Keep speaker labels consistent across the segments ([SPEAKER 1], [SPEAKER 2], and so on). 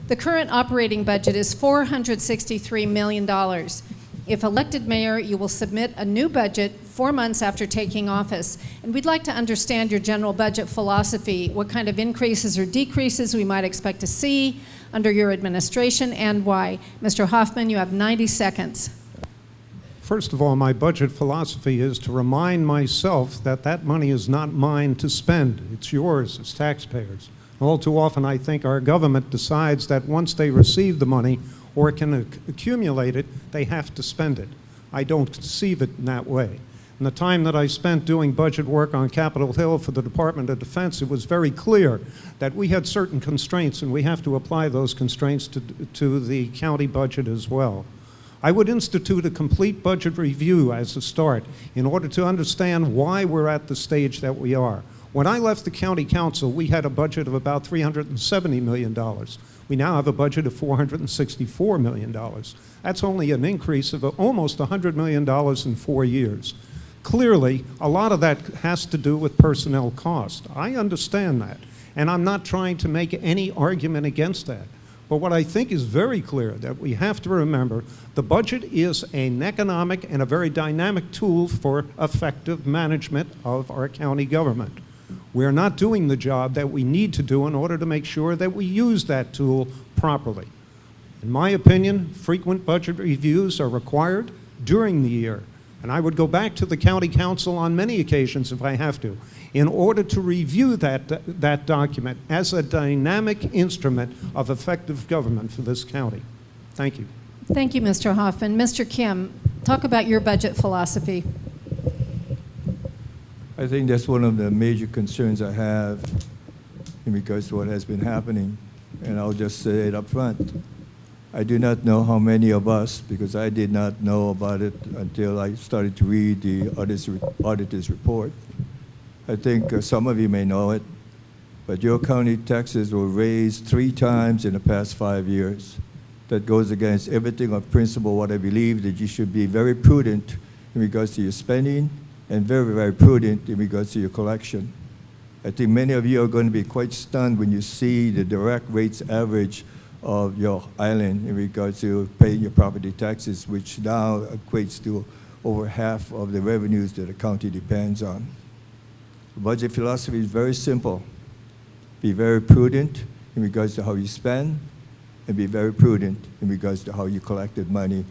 [SPEAKER 1] The current operating budget is $463 million. If elected mayor, you will submit a new budget 4 months after taking office. And we'd like to understand your general budget philosophy, what kind of increases or decreases we might expect to see under your administration, and why. Mr. Hoffman, you have 90 seconds.
[SPEAKER 2] First of all, my budget philosophy is to remind myself that that money is not mine to spend. It's yours as taxpayers. All too often, I think our government decides that once they receive the money or can accumulate it, they have to spend it. I don't conceive it in that way. In the time that I spent doing budget work on Capitol Hill for the Department of Defense, it was very clear that we had certain constraints, and we have to apply those constraints to the county budget as well. I would institute a complete budget review as a start in order to understand why we're at the stage that we are. When I left the county council, we had a budget of about $370 million. We now have a budget of $464 million. That's only an increase of almost $100 million in 4 years. Clearly, a lot of that has to do with personnel cost. I understand that, and I'm not trying to make any argument against that. But what I think is very clear that we have to remember, the budget is an economic and a very dynamic tool for effective management of our county government. We're not doing the job that we need to do in order to make sure that we use that tool properly. In my opinion, frequent budget reviews are required during the year. And I would go back to the county council on many occasions if I have to, in order to review that document as a dynamic instrument of effective government for this county. Thank you.
[SPEAKER 1] Thank you, Mr. Hoffman. Mr. Kim, talk about your budget philosophy.
[SPEAKER 3] I think that's one of the major concerns I have in regards to what has been happening, and I'll just say it up front. I do not know how many of us, because I did not know about it until I started to read the auditor's report. I think some of you may know it, but your county taxes were raised 3 times in the past 5 years. That goes against everything of principle, what I believe that you should be very prudent in regards to your spending and very, very prudent in regards to your collection. I think many of you are going to be quite stunned when you see the direct rates average of your island in regards to paying your property taxes, which now equates to over half of the revenues that the county depends on. The budget philosophy is very simple. Be very prudent in regards to how you spend, and be very prudent in regards to how you collected money.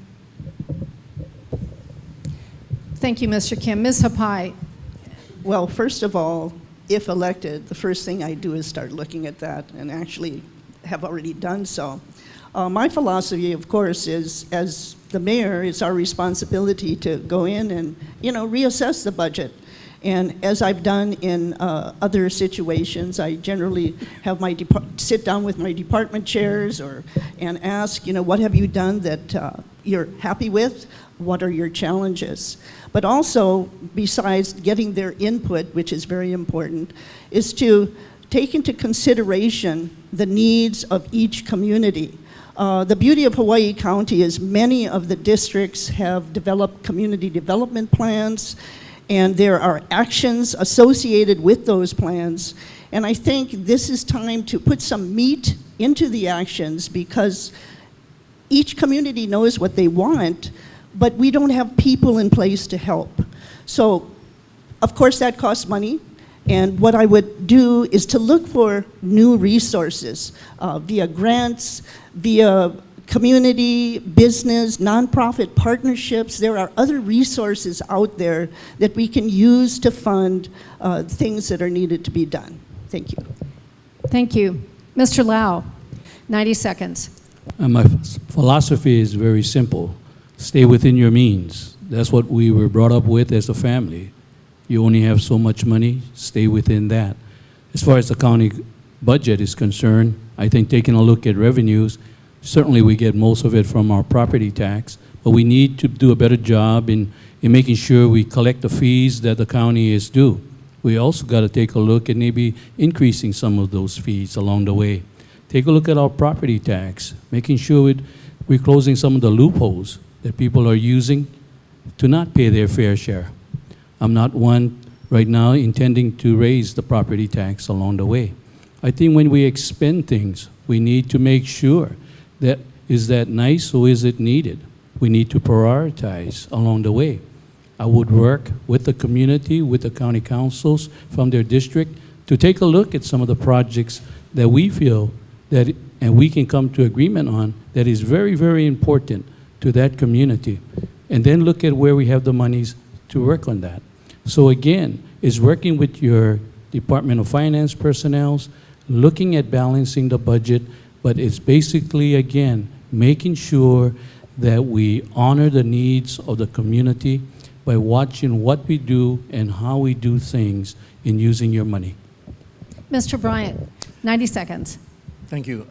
[SPEAKER 1] Thank you, Mr. Kim. Ms. Hapai.
[SPEAKER 4] Well, first of all, if elected, the first thing I do is start looking at that, and actually have already done so. My philosophy, of course, is as the mayor, it's our responsibility to go in and, reassess the budget. And as I've done in other situations, I generally have sit down with my department chairs and ask, what have you done that you're happy with? What are your challenges? But also, besides getting their input, which is very important, is to take into consideration the needs of each community. The beauty of Hawaii County is many of the districts have developed community development plans, and there are actions associated with those plans. And I think this is time to put some meat into the actions, because each community knows what they want, but we don't have people in place to help. So, of course, that costs money. And what I would do is to look for new resources via grants, via community, business, nonprofit partnerships. There are other resources out there that we can use to fund things that are needed to be done. Thank you.
[SPEAKER 1] Thank you. Mr. Lau, 90 seconds.
[SPEAKER 5] My philosophy is very simple. Stay within your means. That's what we were brought up with as a family. You only have so much money, stay within that. As far as the county budget is concerned, I think taking a look at revenues, certainly we get most of it from our property tax, but we need to do a better job in making sure we collect the fees that the county is due. We also got to take a look at maybe increasing some of those fees along the way. Take a look at our property tax, making sure we're closing some of the loopholes that people are using to not pay their fair share. I'm not one right now intending to raise the property tax along the way. I think when we expend things We need to make sure that, is that nice or is it needed? We need to prioritize along the way. I would work with the community, with the county councils from their district to take a look at some of the projects that we feel that, and we can come to agreement on, that is very, very important to that community. And then look at where we have the monies to work on that. So again, is working with your Department of Finance personnel, looking at balancing the budget, but it's basically, again, making sure that we honor the needs of the community by watching what we do and how we do things in using your money.
[SPEAKER 1] Mr. Bryant, 90 seconds.
[SPEAKER 6] Thank you.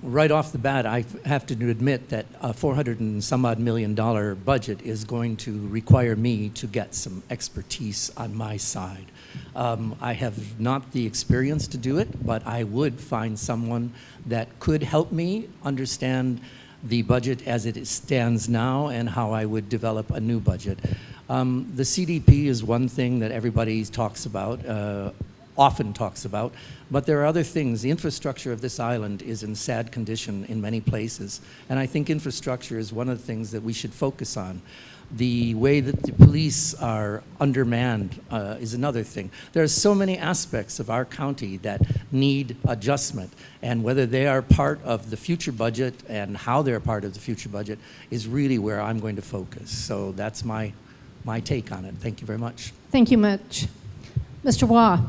[SPEAKER 6] Right off the bat, I have to admit that a $400 and some odd million budget is going to require me to get some expertise on my side. I have not the experience to do it, but I would find someone that could help me understand the budget as it stands now and how I would develop a new budget. The CDP is one thing that everybody talks about, often talks about, but there are other things. The infrastructure of this island is in sad condition in many places, and I think infrastructure is one of the things that we should focus on. The way that the police are undermanned is another thing. There are so many aspects of our county that need adjustment, and whether they are part of the future budget and how they're part of the future budget is really where I'm going to focus. So that's my take on it. Thank you very much.
[SPEAKER 1] Thank you much. Mr. Waugh.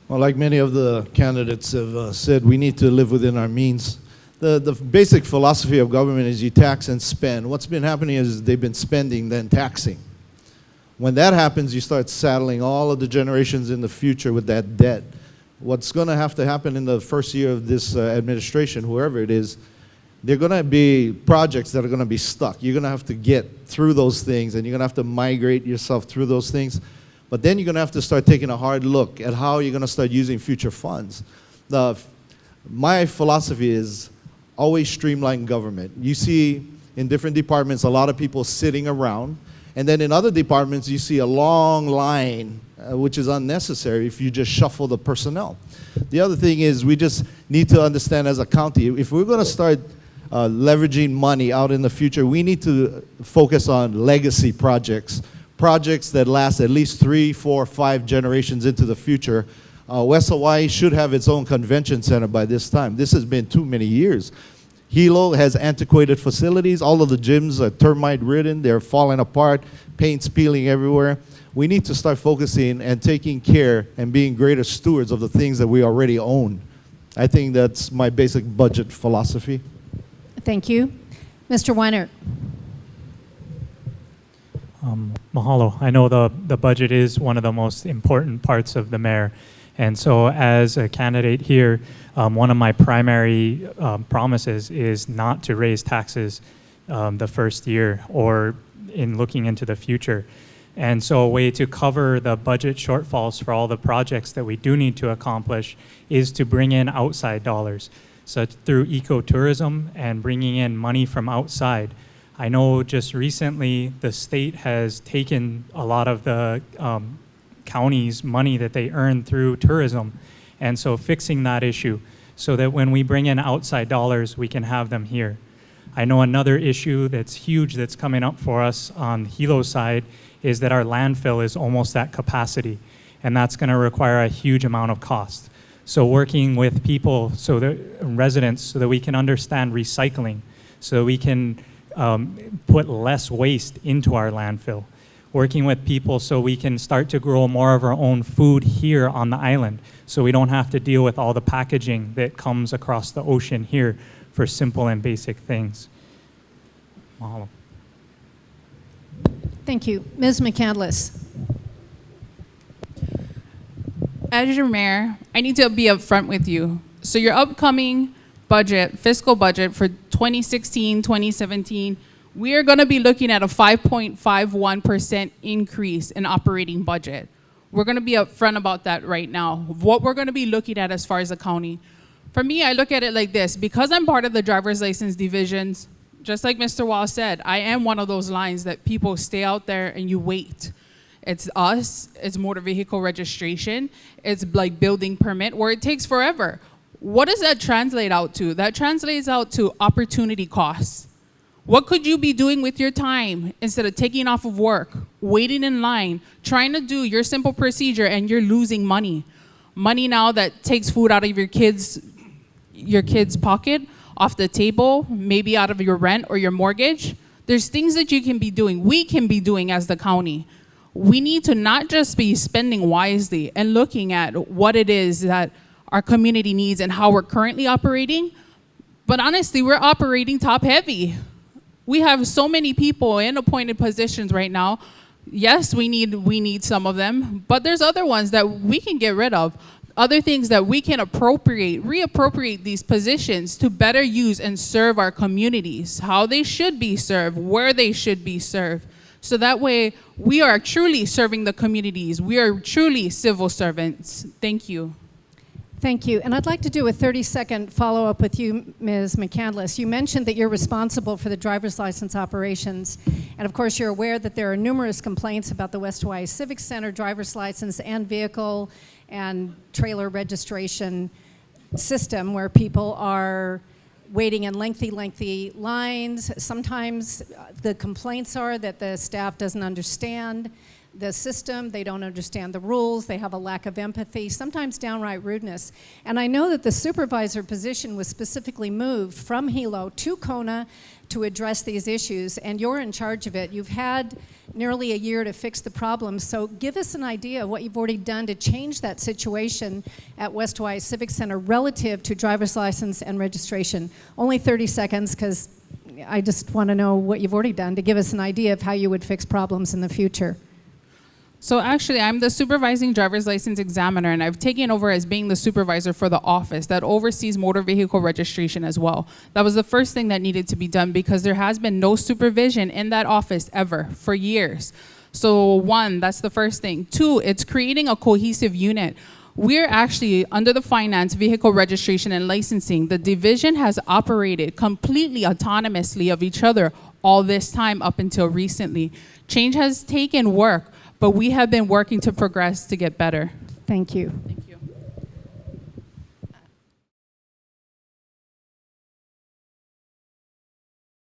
[SPEAKER 7] Well, like many of the candidates have said, we need to live within our means. The basic philosophy of government is you tax and spend. What's been happening is they've been spending, then taxing. When that happens, you start saddling all of the generations in the future with that debt. What's going to have to happen in the first year of this administration, whoever it is, there are going to be projects that are going to be stuck. You're going to have to get through those things, and you're going to have to migrate yourself through those things. But then you're going to have to start taking a hard look at how you're going to start using future funds. My philosophy is always streamline government. You see in different departments a lot of people sitting around, and then in other departments you see a long line, which is unnecessary if you just shuffle the personnel. The other thing is we just need to understand as a county, if we're going to start leveraging money out in the future, we need to focus on legacy projects. Projects that last at least 3, 4, 5 generations into the future. West Hawaii should have its own convention center by this time. This has been too many years. Hilo has antiquated facilities. All of the gyms are termite ridden. They're falling apart, paint's peeling everywhere. We need to start focusing and taking care and being greater stewards of the things that we already own. I think that's my basic budget philosophy.
[SPEAKER 1] Thank you. Mr. Weiner.
[SPEAKER 8] Mahalo. I know the budget is one of the most important parts of the mayor. And so as a candidate here, one of my primary promises is not to raise taxes the first year or in looking into the future. And so a way to cover the budget shortfalls for all the projects that we do need to accomplish is to bring in outside dollars. So through ecotourism and bringing in money from outside. I know just recently the state has taken a lot of the county's money that they earn through tourism. And so fixing that issue so that when we bring in outside dollars, we can have them here. I know another issue that's huge that's coming up for us on Hilo's side is that our landfill is almost at capacity, and that's going to require a huge amount of cost. So working with people, so the residents, so that we can understand recycling, so we can put less waste into our landfill. Working with people so we can start to grow more of our own food here on the island, so we don't have to deal with all the packaging that comes across the ocean here for simple and basic things. Mahalo.
[SPEAKER 1] Thank you. Ms. McCandless.
[SPEAKER 9] As your mayor, I need to be upfront with you. So your upcoming budget, fiscal budget for 2016, 2017, we are going to be looking at a 5.51% increase in operating budget. We're going to be upfront about that right now. What we're going to be looking at as far as the county. For me, I look at it like this. Because I'm part of the driver's license divisions, just like Mr. Wall said, I am one of those lines that people stay out there and you wait. It's us, it's motor vehicle registration, it's like building permit, where it takes forever. What does that translate out to? That translates out to opportunity costs. What could you be doing with your time instead of taking off of work, waiting in line, trying to do your simple procedure, and you're losing money? Money now that takes food out of your kid's pocket, off the table, maybe out of your rent or your mortgage. There's things that you can be doing, we can be doing as the county. We need to not just be spending wisely and looking at what it is that our community needs and how we're currently operating, but honestly, we're operating top heavy. We have so many people in appointed positions right now. Yes, we need some of them, but there's other ones that we can get rid of. Other things that we can reappropriate these positions to better use and serve our communities, how they should be served, where they should be served. So that way, we are truly serving the communities. We are truly civil servants. Thank you.
[SPEAKER 1] Thank you. And I'd like to do a 30-second follow-up with you, Ms. McCandless. You mentioned that you're responsible for the driver's license operations. And of course, you're aware that there are numerous complaints about the West Hawaii Civic Center driver's license and vehicle and trailer registration system where people are waiting in lengthy lines. Sometimes the complaints are that the staff doesn't understand the system, they don't understand the rules, they have a lack of empathy, sometimes downright rudeness. And I know that the supervisor position was specifically moved from Hilo to Kona to address these issues, and you're in charge of it. You've had nearly a year to fix the problem, so give us an idea of what you've already done to change that situation at West Hawaii Civic Center relative to driver's license and registration. Only 30 seconds, because I just want to know what you've already done to give us an idea of how you would fix problems in the future.
[SPEAKER 9] So actually, I'm the supervising driver's license examiner, and I've taken over as being the supervisor for the office that oversees motor vehicle registration as well. That was the first thing that needed to be done because there has been no supervision in that office ever for years. So one, that's the first thing. Two, it's creating a cohesive unit. We're actually, under the finance, vehicle registration, and licensing, the division has operated completely autonomously of each other all this time up until recently. Change has taken work, but we have been working to progress to get better.
[SPEAKER 1] Thank you.